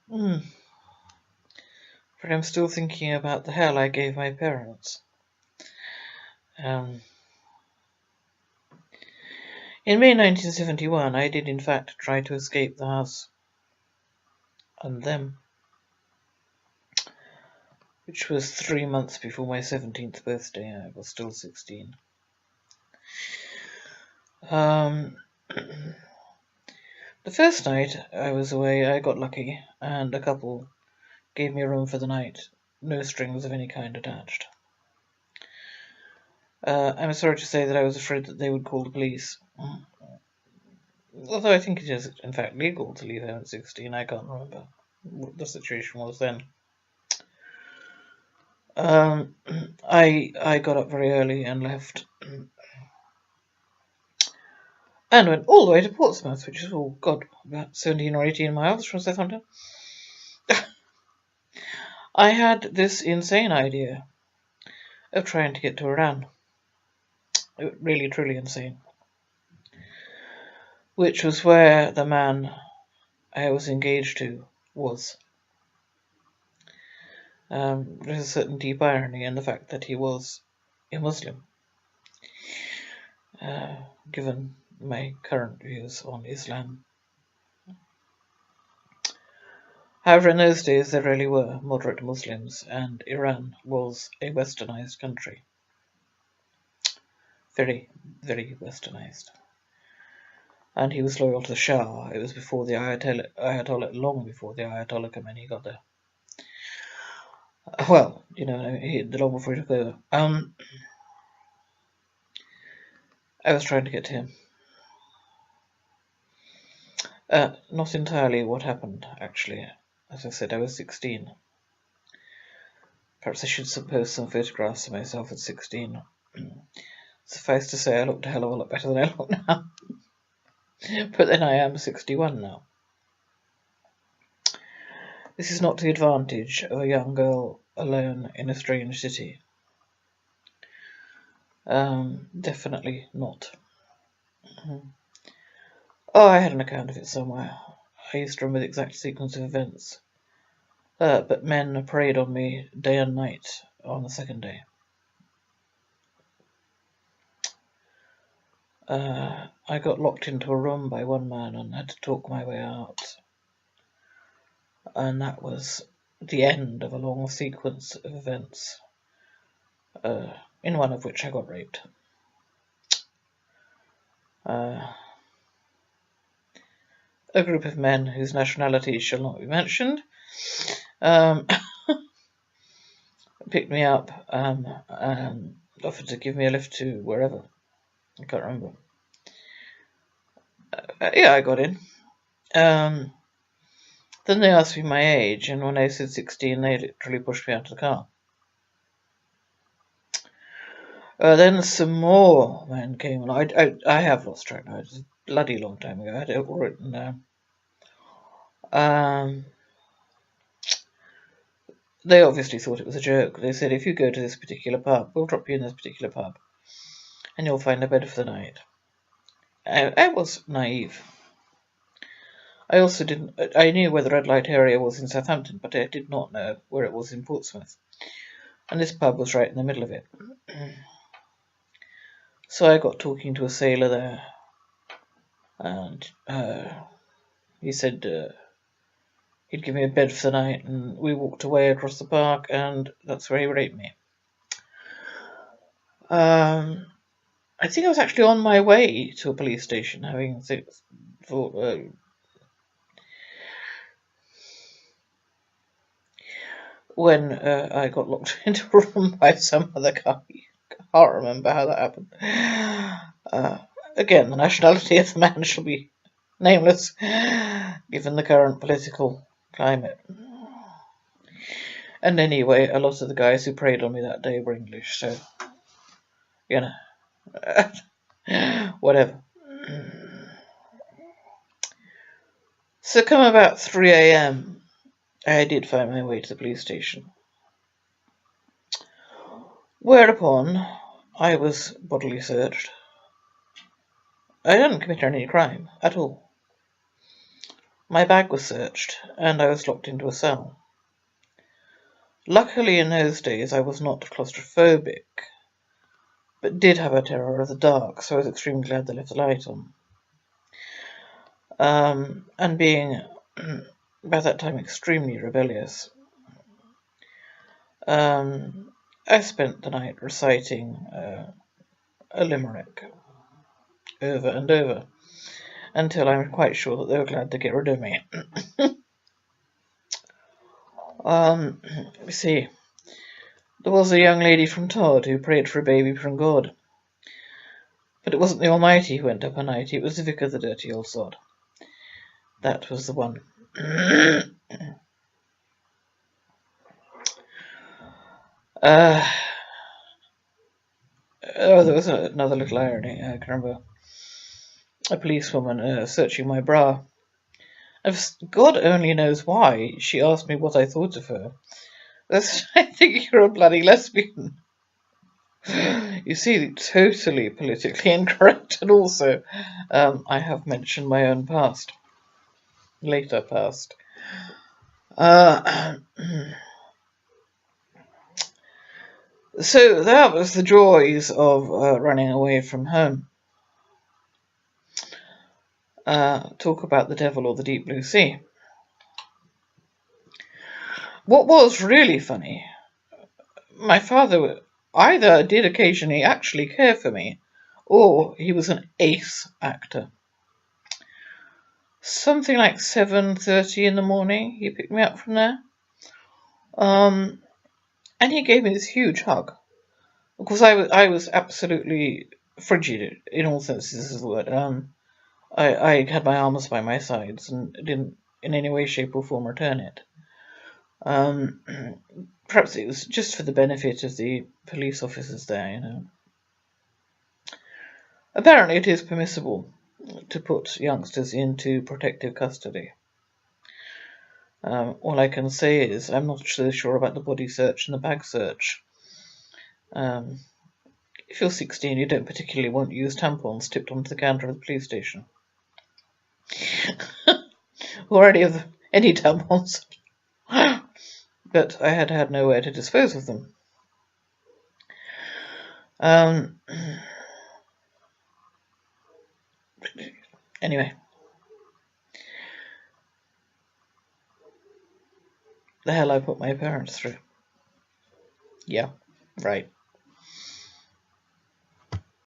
Hmm. But I'm still thinking about the hell I gave my parents. Um, in May 1971, I did in fact try to escape the house and them, which was 3 months before my 17th birthday. I was still 16. The first night I was away, I got lucky, and a couple gave me a room for the night, no strings of any kind attached. I'm sorry to say that I was afraid that they would call the police. Although I think it is, in fact, legal to leave home at 16, I can't remember what the situation was then. I got up very early and left, and went all the way to Portsmouth, which is, oh God, about 17 or 18 miles from Southampton. I had this insane idea of trying to get to Iran. Really, truly insane. Which was where the man I was engaged to was. There's a certain deep irony in the fact that he was a Muslim, given my current views on Islam. However, in those days there really were moderate Muslims, and Iran was a westernized country. Very, very westernized. And he was loyal to the Shah. It was before the Ayatollah, long before the Ayatollah Khomeini got there. Well, the long before he took over. I was trying to get to him. Not entirely what happened, actually. As I said, I was 16. Perhaps I should post some photographs of myself at 16. Suffice to say, I looked a hell of a lot better than I look now. But then I am 61 now. This is not to the advantage of a young girl alone in a strange city. Definitely not. Oh, I had an account of it somewhere. I used to remember the exact sequence of events. But men preyed on me day and night on the second day. I got locked into a room by one man and had to talk my way out. And that was the end of a long sequence of events, in one of which I got raped. A group of men whose nationalities shall not be mentioned picked me up and offered to give me a lift to wherever. I can't remember. Yeah, I got in. Then they asked me my age, and when I said 16, they literally pushed me out of the car. Then some more men came along. I have lost track now. It's a bloody long time ago. I had it all written down. They obviously thought it was a joke. They said, if you go to this particular pub, we'll drop you in this particular pub, and you'll find a bed for the night. I was naive. I also I knew where the red light area was in Southampton, but I did not know where it was in Portsmouth. And this pub was right in the middle of it. So I got talking to a sailor there, and he said he'd give me a bed for the night, and we walked away across the park, and that's where he raped me. I think I was actually on my way to a police station, having thought. When I got locked into a room by some other guy. I can't remember how that happened. Again, the nationality of the man shall be nameless, given the current political climate. And anyway, a lot of the guys who preyed on me that day were English, so, whatever. So come about 3 a.m., I did find my way to the police station. Whereupon I was bodily searched. I didn't commit any crime at all. My bag was searched, and I was locked into a cell. Luckily in those days I was not claustrophobic, but did have a terror of the dark, so I was extremely glad they left the light on. And being, by that time, extremely rebellious, I spent the night reciting a limerick over and over, until I'm quite sure that they were glad to get rid of me. Let me see. There was a young lady from Todd who prayed for a baby from God. But it wasn't the Almighty who went up a night, it was the vicar, the dirty old sod. That was the one. There was another little irony. I can remember a policewoman searching my bra. God only knows why she asked me what I thought of her. I think you're a bloody lesbian. You see, totally politically incorrect, and also I have mentioned my own past. Later past. So that was the joys of running away from home. Talk about the devil or the deep blue sea. What was really funny, my father either did occasionally actually care for me, or he was an ace actor. Something like 7:30 in the morning, he picked me up from there. And he gave me this huge hug. Of course, I was absolutely frigid in all senses of the word. I had my arms by my sides and didn't in any way, shape, or form return it. Perhaps it was just for the benefit of the police officers there, you know. Apparently, it is permissible to put youngsters into protective custody. All I can say is I'm not so sure about the body search and the bag search. If you're 16, you don't particularly want used tampons tipped onto the counter of the police station. Or any tampons. But I had nowhere to dispose of them. Anyway. The hell I put my parents through. Yeah, right.